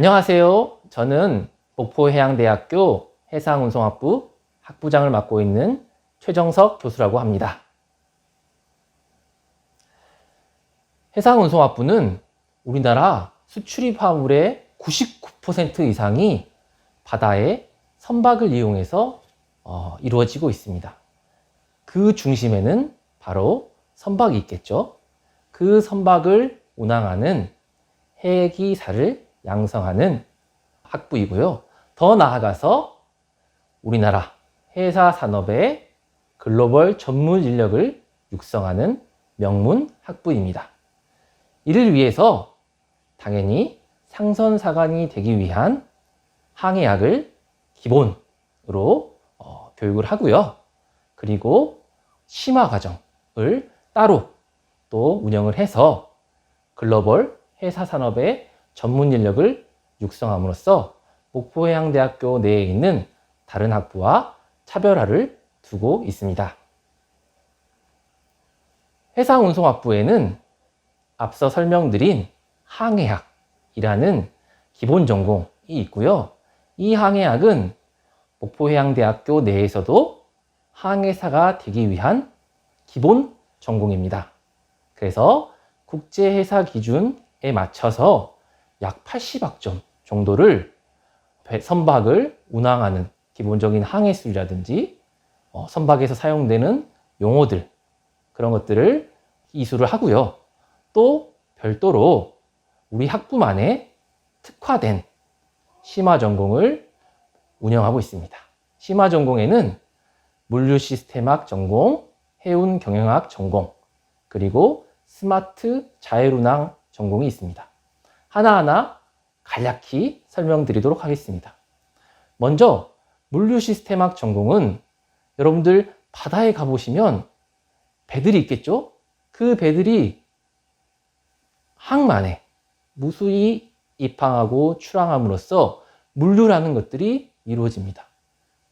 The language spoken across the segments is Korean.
안녕하세요. 저는 목포해양대학교 해상운송학부 학부장을 맡고 있는 최정석 교수라고 합니다. 해상운송학부는 우리나라 수출입 화물의 99% 이상이 바다의 선박을 이용해서 이루어지고 있습니다. 그 중심에는 바로 선박이 있겠죠. 그 선박을 운항하는 해기사를 양성하는 학부이고요. 더 나아가서 우리나라 해사 산업의 글로벌 전문 인력을 육성하는 명문 학부입니다. 이를 위해서 당연히 상선사관이 되기 위한 항해학을 기본으로 교육을 하고요. 그리고 심화과정을 따로 또 운영을 해서 글로벌 해사 산업의 전문 인력을 육성함으로써 목포해양대학교 내에 있는 다른 학부와 차별화를 두고 있습니다. 해상운송학부에는 앞서 설명드린 항해학이라는 기본 전공이 있고요. 이 항해학은 목포해양대학교 내에서도 항해사가 되기 위한 기본 전공입니다. 그래서 국제해사 기준에 맞춰서 약 80학점 정도를 선박을 운항하는 기본적인 항해술이라든지 선박에서 사용되는 용어들, 그런 것들을 이수를 하고요. 또 별도로 우리 학부만의 특화된 심화 전공을 운영하고 있습니다. 심화 전공에는 물류 시스템학 전공, 해운 경영학 전공, 그리고 스마트 자율운항 전공이 있습니다. 하나하나 간략히 설명드리도록 하겠습니다. 먼저 물류 시스템학 전공은 여러분들 바다에 가보시면 배들이 있겠죠? 그 배들이 항만에 무수히 입항하고 출항함으로써 물류라는 것들이 이루어집니다.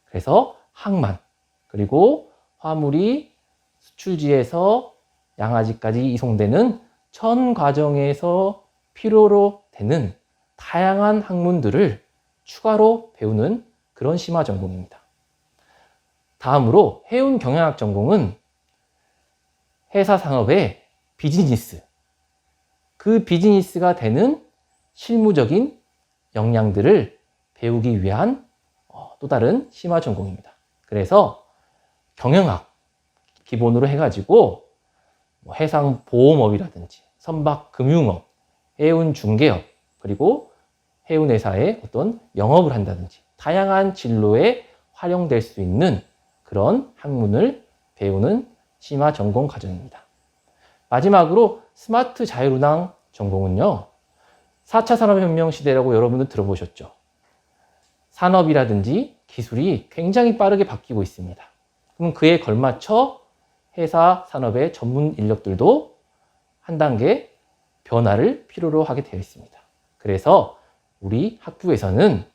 그래서 항만, 그리고 화물이 수출지에서 양아지까지 이송되는 전 과정에서 필요로 되는 다양한 학문들을 추가로 배우는 그런 심화 전공입니다. 다음으로 해운 경영학 전공은 해사 산업의 비즈니스, 그 비즈니스가 되는 실무적인 역량들을 배우기 위한 또 다른 심화 전공입니다. 그래서 경영학 기본으로 해가지고 해상 보험업이라든지 선박 금융업, 해운 중개업, 그리고 해운회사의 어떤 영업을 한다든지 다양한 진로에 활용될 수 있는 그런 학문을 배우는 심화 전공 과정입니다. 마지막으로 스마트 자율운항 전공은요, 4차 산업혁명 시대라고 여러분들 들어보셨죠? 산업이라든지 기술이 굉장히 빠르게 바뀌고 있습니다. 그럼 그에 걸맞춰 해사 산업의 전문 인력들도 한 단계 변화를 필요로 하게 되어 있습니다. 그래서 우리 학부에서는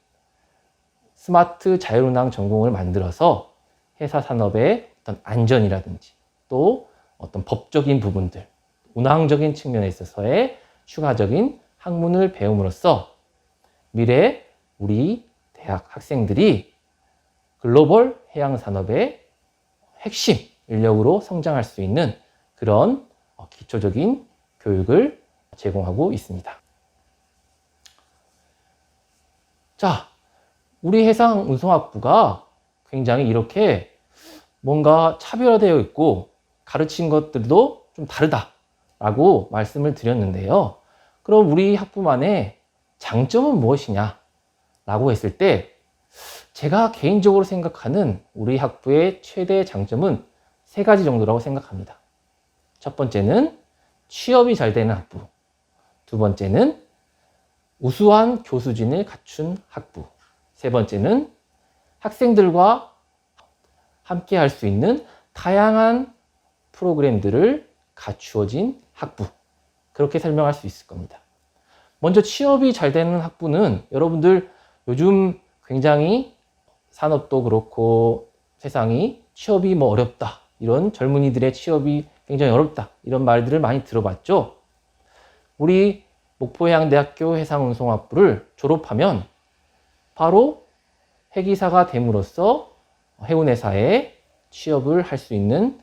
스마트 자율운항 전공을 만들어서 해사 산업의 어떤 안전이라든지 또 어떤 법적인 부분들, 운항적인 측면에 있어서의 추가적인 학문을 배움으로써 미래 우리 대학 학생들이 글로벌 해양 산업의 핵심 인력으로 성장할 수 있는 그런 기초적인 교육을 제공하고 있습니다. 자, 우리 해상운송학부가 굉장히 이렇게 뭔가 차별화되어 있고 가르친 것들도 좀 다르다라고 말씀을 드렸는데요. 그럼 우리 학부만의 장점은 무엇이냐? 라고 했을 때 제가 개인적으로 생각하는 우리 학부의 최대 장점은 3가지 정도라고 생각합니다. 첫 번째는 취업이 잘 되는 학부, 두 번째는 우수한 교수진을 갖춘 학부, 세 번째는 학생들과 함께 할 수 있는 다양한 프로그램들을 갖추어진 학부, 그렇게 설명할 수 있을 겁니다. 먼저 취업이 잘 되는 학부는 여러분들 요즘 굉장히 산업도 그렇고 세상이 취업이 어렵다, 이런 젊은이들의 취업이 굉장히 어렵다, 이런 말들을 많이 들어봤죠. 우리 목포해양대학교 해상운송학부를 졸업하면 바로 회기사가 됨으로써 해운회사에 취업을 할 수 있는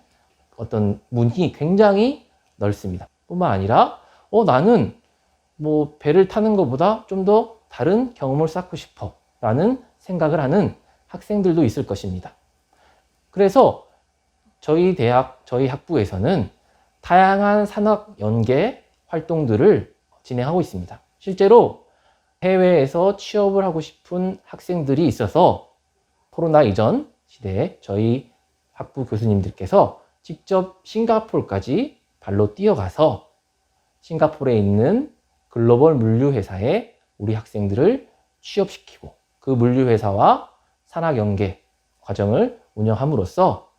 어떤 문이 굉장히 넓습니다. 뿐만 아니라 나는 뭐 배를 타는 것보다 좀 더 다른 경험을 쌓고 싶어 라는 생각을 하는 학생들도 있을 것입니다. 그래서 저희 학부에서는 다양한 산학 연계 활동들을 진행하고 있습니다. 실제로 해외에서 취업을 하고 싶은 학생들이 있어서 코로나 이전 시대에 저희 학부 교수님들께서 직접 싱가포르까지 발로 뛰어가서 싱가포르에 있는 글로벌 물류회사에 우리 학생들을 취업시키고 그 물류회사와 산학연계 과정을 운영함으로써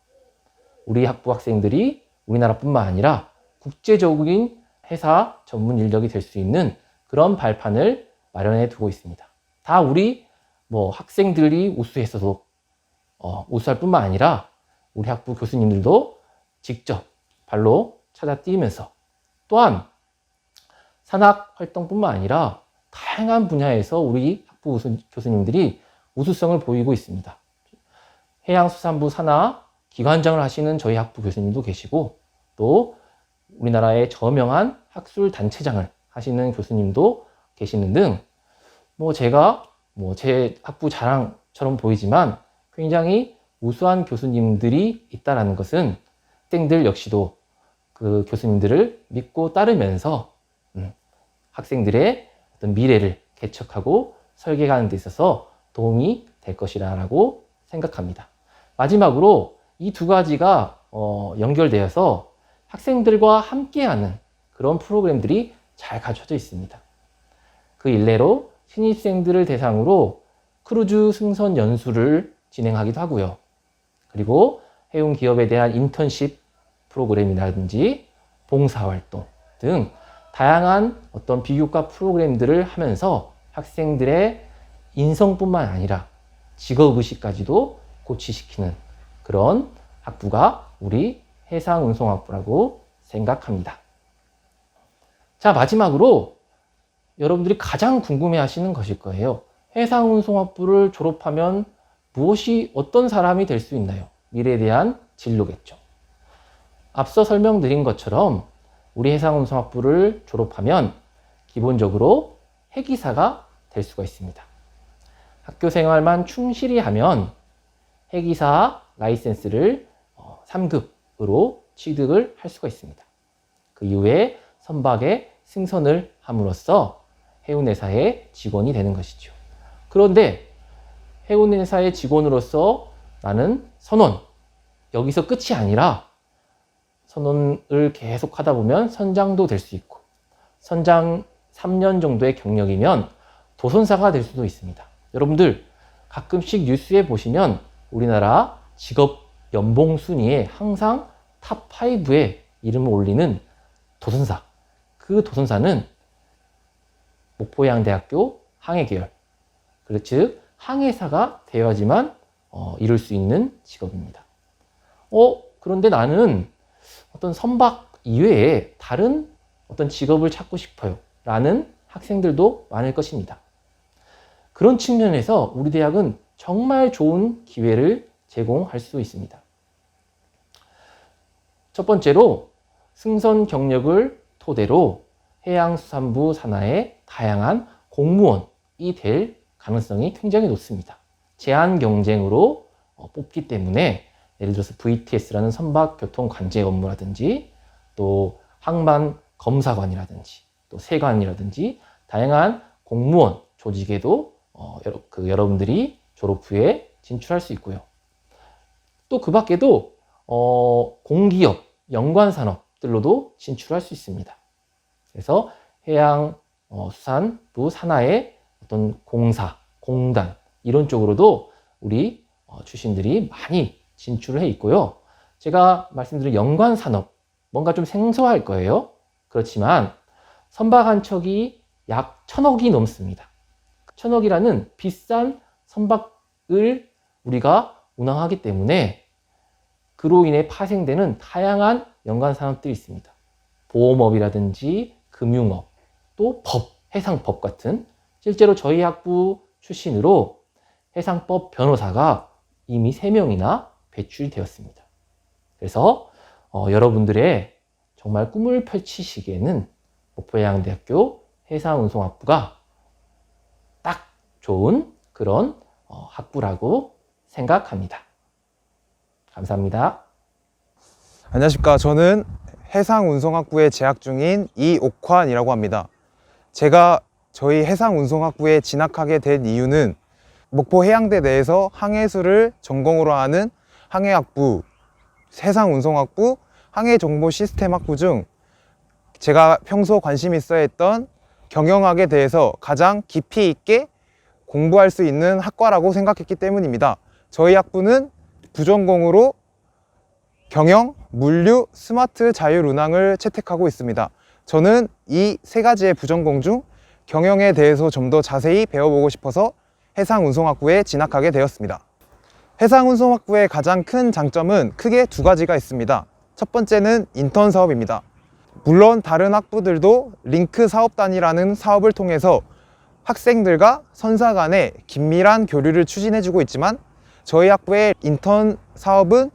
우리 학부 학생들이 우리나라뿐만 아니라 국제적인 회사 전문 인력이 될 수 있는 그런 발판을 마련해 두고 있습니다. 다 우리 학생들이 우수했어도 우수할 뿐만 아니라 우리 학부 교수님들도 직접 발로 찾아 뛰면서 또한 산학 활동뿐만 아니라 다양한 분야에서 우리 학부 교수님들이 우수성을 보이고 있습니다. 해양수산부 산하 기관장을 하시는 저희 학부 교수님도 계시고 또 우리나라의 저명한 학술 단체장을 하시는 교수님도 계시는 등 제가 제 학부 자랑처럼 보이지만 굉장히 우수한 교수님들이 있다는 것은 학생들 역시도 그 교수님들을 믿고 따르면서 학생들의 어떤 미래를 개척하고 설계하는 데 있어서 도움이 될 것이라고 생각합니다. 마지막으로 이 두 가지가 연결되어서 학생들과 함께하는 그런 프로그램들이 잘 갖춰져 있습니다. 그 일례로 신입생들을 대상으로 크루즈 승선 연수를 진행하기도 하고요. 그리고 해운 기업에 대한 인턴십 프로그램이라든지 봉사활동 등 다양한 어떤 비교과 프로그램들을 하면서 학생들의 인성뿐만 아니라 직업의식까지도 고취시키는 그런 학부가 우리 해상운송학부라고 생각합니다. 자, 마지막으로 여러분들이 가장 궁금해 하시는 것일 거예요. 해상운송학부를 졸업하면 어떤 사람이 될 수 있나요? 미래에 대한 진로겠죠. 앞서 설명드린 것처럼 우리 해상운송학부를 졸업하면 기본적으로 해기사가 될 수가 있습니다. 학교 생활만 충실히 하면 해기사 라이센스를 3급으로 취득을 할 수가 있습니다. 그 이후에 선박에 승선을 함으로써 해운회사의 직원이 되는 것이죠. 그런데 해운회사의 직원으로서 나는 여기서 끝이 아니라 선원을 계속 하다 보면 선장도 될 수 있고 선장 3년 정도의 경력이면 도선사가 될 수도 있습니다. 여러분들 가끔씩 뉴스에 보시면 우리나라 직업 연봉 순위에 항상 탑 5에 이름을 올리는 도선사. 그 도선사는 목포해양대학교 항해계열, 즉 항해사가 되어야지만 이룰 수 있는 직업입니다. 그런데 나는 어떤 선박 이외에 다른 어떤 직업을 찾고 싶어요 라는 학생들도 많을 것입니다. 그런 측면에서 우리 대학은 정말 좋은 기회를 제공할 수 있습니다. 첫 번째로 승선 경력을 토대로 해양수산부 산하의 다양한 공무원이 될 가능성이 굉장히 높습니다. 제한 경쟁으로 뽑기 때문에 예를 들어서 VTS라는 선박교통관제 업무라든지 또 항만 검사관이라든지 또 세관이라든지 다양한 공무원 조직에도 여러분들이 졸업 후에 진출할 수 있고요. 또 그 밖에도 공기업, 연관산업들로도 진출할 수 있습니다. 그래서 해양수산부 산하의 어떤 공사, 공단 이런 쪽으로도 우리 출신들이 많이 진출을 해 있고요. 제가 말씀드린 연관산업, 뭔가 좀 생소할 거예요. 그렇지만 선박 한 척이 약 1,000억이 넘습니다. 1,000억이라는 비싼 선박을 우리가 운항하기 때문에 그로 인해 파생되는 다양한 연관 산업들이 있습니다. 보험업이라든지 금융업, 또 법, 해상법 같은 실제로 저희 학부 출신으로 해상법 변호사가 이미 3명이나 배출되었습니다. 그래서 여러분들의 정말 꿈을 펼치시기에는 목포해양대학교 해상운송학부가 딱 좋은 그런 학부라고 생각합니다. 감사합니다. 안녕하십니까. 저는 해상운송학부에 재학 중인 이옥환이라고 합니다. 제가 저희 해상운송학부에 진학하게 된 이유는 목포해양대 내에서 항해술을 전공으로 하는 항해학부, 해상운송학부, 항해정보시스템학부 중 제가 평소 관심 있어 했던 경영학에 대해서 가장 깊이 있게 공부할 수 있는 학과라고 생각했기 때문입니다. 저희 학부는 부전공으로 경영, 물류, 스마트 자율운항을 채택하고 있습니다. 저는 이 3가지의 부전공 중 경영에 대해서 좀 더 자세히 배워보고 싶어서 해상운송학부에 진학하게 되었습니다. 해상운송학부의 가장 큰 장점은 크게 2가지가 있습니다. 첫 번째는 인턴 사업입니다. 물론 다른 학부들도 링크 사업단이라는 사업을 통해서 학생들과 선사 간의 긴밀한 교류를 추진해주고 있지만 저희 학부의 인턴 사업은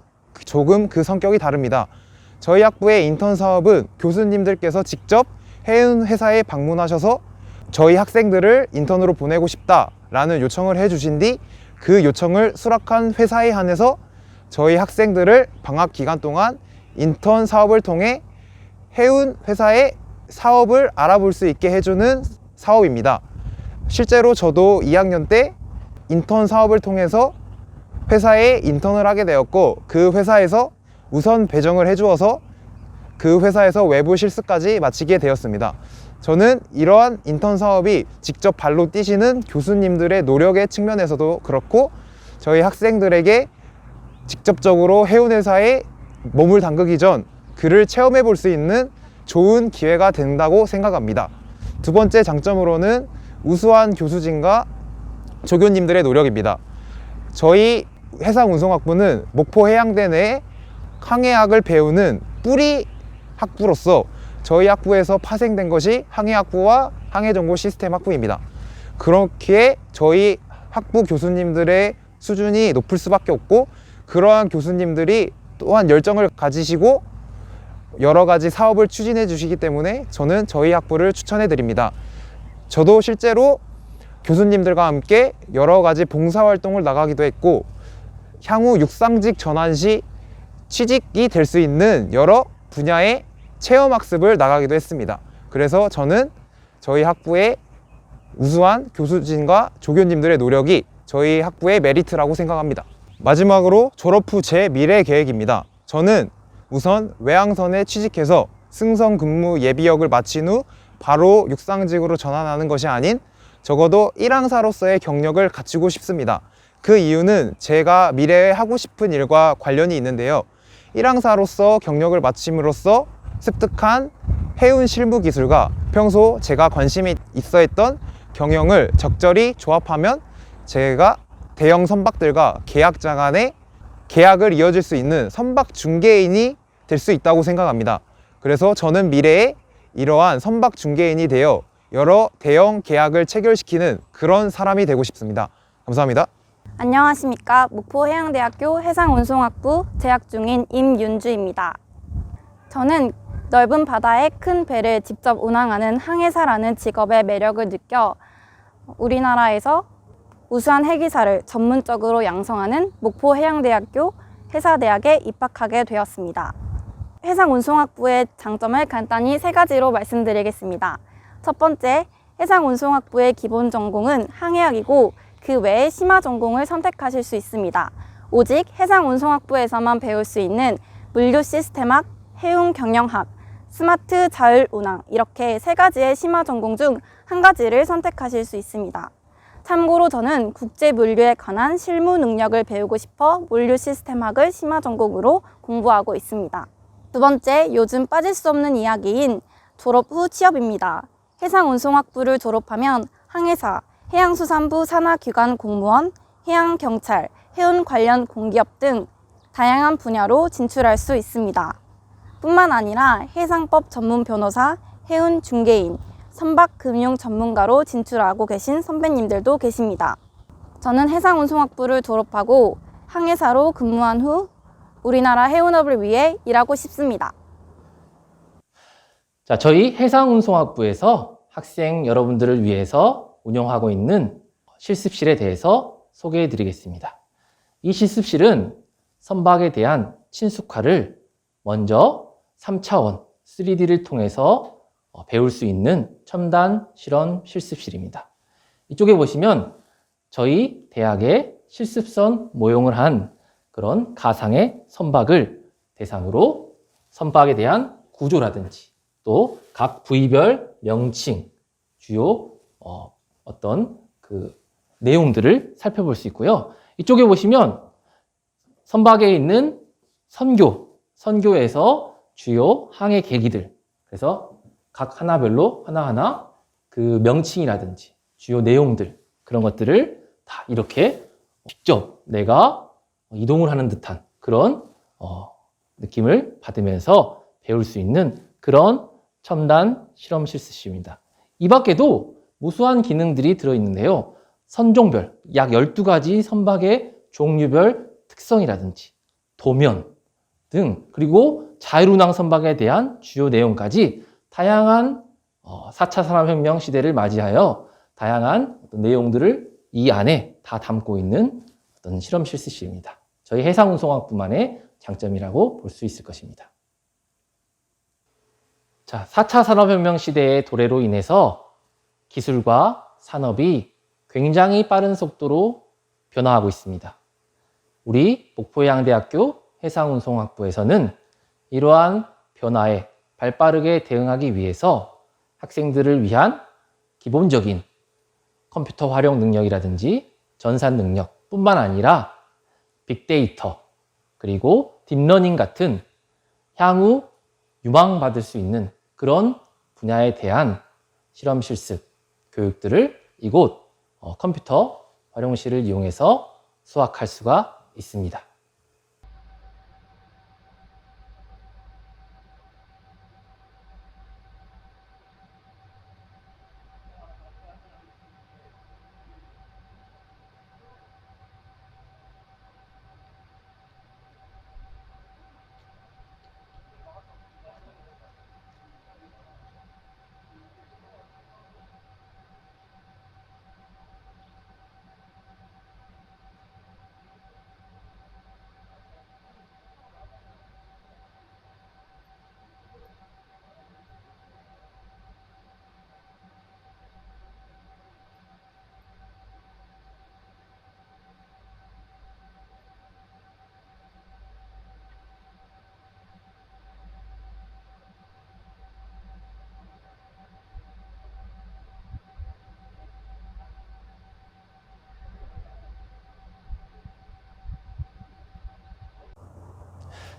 조금 그 성격이 다릅니다. 저희 학부의 인턴 사업은 교수님들께서 직접 해운 회사에 방문하셔서 저희 학생들을 인턴으로 보내고 싶다라는 요청을 해주신 뒤 그 요청을 수락한 회사에 한해서 저희 학생들을 방학 기간 동안 인턴 사업을 통해 해운 회사의 사업을 알아볼 수 있게 해주는 사업입니다. 실제로 저도 2학년 때 인턴 사업을 통해서 회사에 인턴을 하게 되었고 그 회사에서 우선 배정을 해주어서 그 회사에서 외부 실습까지 마치게 되었습니다. 저는 이러한 인턴 사업이 직접 발로 뛰시는 교수님들의 노력의 측면에서도 그렇고 저희 학생들에게 직접적으로 해운회사에 몸을 담그기 전 그를 체험해 볼 수 있는 좋은 기회가 된다고 생각합니다. 2번째 장점으로는 우수한 교수진과 조교님들의 노력입니다. 저희 해상운송학부는 목포해양대 내에 항해학을 배우는 뿌리 학부로서 저희 학부에서 파생된 것이 항해학부와 항해정보시스템학부입니다. 그렇기에 저희 학부 교수님들의 수준이 높을 수밖에 없고 그러한 교수님들이 또한 열정을 가지시고 여러 가지 사업을 추진해 주시기 때문에 저는 저희 학부를 추천해 드립니다. 저도 실제로 교수님들과 함께 여러 가지 봉사활동을 나가기도 했고 향후 육상직 전환 시 취직이 될 수 있는 여러 분야의 체험학습을 나가기도 했습니다. 그래서 저는 저희 학부의 우수한 교수진과 조교님들의 노력이 저희 학부의 메리트라고 생각합니다. 마지막으로 졸업 후 제 미래 계획입니다. 저는 우선 외항선에 취직해서 승선 근무 예비역을 마친 후 바로 육상직으로 전환하는 것이 아닌 적어도 1항사로서의 경력을 갖추고 싶습니다. 그 이유는 제가 미래에 하고 싶은 일과 관련이 있는데요. 1항사로서 경력을 마침으로써 습득한 해운 실무 기술과 평소 제가 관심이 있어 했던 경영을 적절히 조합하면 제가 대형 선박들과 계약자 간의 계약을 이어질 수 있는 선박 중개인이 될 수 있다고 생각합니다. 그래서 저는 미래에 이러한 선박 중개인이 되어 여러 대형 계약을 체결시키는 그런 사람이 되고 싶습니다. 감사합니다. 안녕하십니까. 목포해양대학교 해상운송학부 재학 중인 임윤주입니다. 저는 넓은 바다에 큰 배를 직접 운항하는 항해사라는 직업의 매력을 느껴 우리나라에서 우수한 해기사를 전문적으로 양성하는 목포해양대학교 해사대학에 입학하게 되었습니다. 해상운송학부의 장점을 간단히 3가지로 말씀드리겠습니다. 첫 번째, 해상운송학부의 기본 전공은 항해학이고 그 외에 심화 전공을 선택하실 수 있습니다. 오직 해상운송학부에서만 배울 수 있는 물류 시스템학, 해운 경영학, 스마트 자율운항 이렇게 3가지의 심화 전공 중 1가지를 선택하실 수 있습니다. 참고로 저는 국제 물류에 관한 실무 능력을 배우고 싶어 물류 시스템학을 심화 전공으로 공부하고 있습니다. 2번째, 요즘 빠질 수 없는 이야기인 졸업 후 취업입니다. 해상운송학부를 졸업하면 항해사, 해양수산부 산하기관 공무원, 해양경찰, 해운 관련 공기업 등 다양한 분야로 진출할 수 있습니다. 뿐만 아니라 해상법 전문 변호사, 해운 중개인, 선박금융 전문가로 진출하고 계신 선배님들도 계십니다. 저는 해상운송학부를 졸업하고 항해사로 근무한 후 우리나라 해운업을 위해 일하고 싶습니다. 자, 저희 해상운송학부에서 학생 여러분들을 위해서 운영하고 있는 실습실에 대해서 소개해 드리겠습니다. 이 실습실은 선박에 대한 친숙화를 먼저 3차원 3D를 통해서 배울 수 있는 첨단 실험 실습실입니다. 이쪽에 보시면 저희 대학의 실습선 모형을 한 그런 가상의 선박을 대상으로 선박에 대한 구조라든지 또 각 부위별 명칭, 주요 어떤 그 내용들을 살펴볼 수 있고요. 이쪽에 보시면 선박에 있는 선교에서 주요 항해 계기들, 그래서 각 하나별로 하나하나 그 명칭이라든지 주요 내용들, 그런 것들을 다 이렇게 직접 내가 이동을 하는 듯한 그런 느낌을 받으면서 배울 수 있는 그런 첨단 실험 실습실입니다. 이 밖에도 무수한 기능들이 들어있는데요. 선종별, 약 12가지 선박의 종류별 특성이라든지 도면 등, 그리고 자율운항 선박에 대한 주요 내용까지 다양한 4차 산업혁명 시대를 맞이하여 다양한 어떤 내용들을 이 안에 다 담고 있는 어떤 실험 실습실입니다. 저희 해상운송학부만의 장점이라고 볼 수 있을 것입니다. 자, 4차 산업혁명 시대의 도래로 인해서 기술과 산업이 굉장히 빠른 속도로 변화하고 있습니다. 우리 목포해양대학교 해상운송학부에서는 이러한 변화에 발빠르게 대응하기 위해서 학생들을 위한 기본적인 컴퓨터 활용 능력이라든지 전산 능력 뿐만 아니라 빅데이터 그리고 딥러닝 같은 향후 유망받을 수 있는 그런 분야에 대한 실험 실습 교육들을 이곳 컴퓨터 활용실을 이용해서 수학할 수가 있습니다.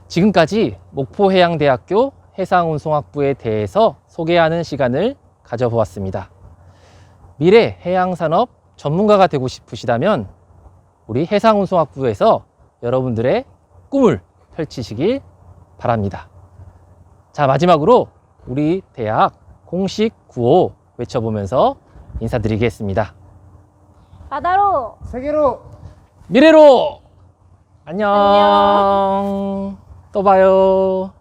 지금까지 목포해양대학교 해상운송학부에 대해서 소개하는 시간을 가져보았습니다. 미래 해양산업 전문가가 되고 싶으시다면 우리 해상운송학부에서 여러분들의 꿈을 펼치시길 바랍니다. 자, 마지막으로 우리 대학 공식 구호 외쳐보면서 인사드리겠습니다. 바다로! 세계로! 미래로! 안녕. 또 봐요.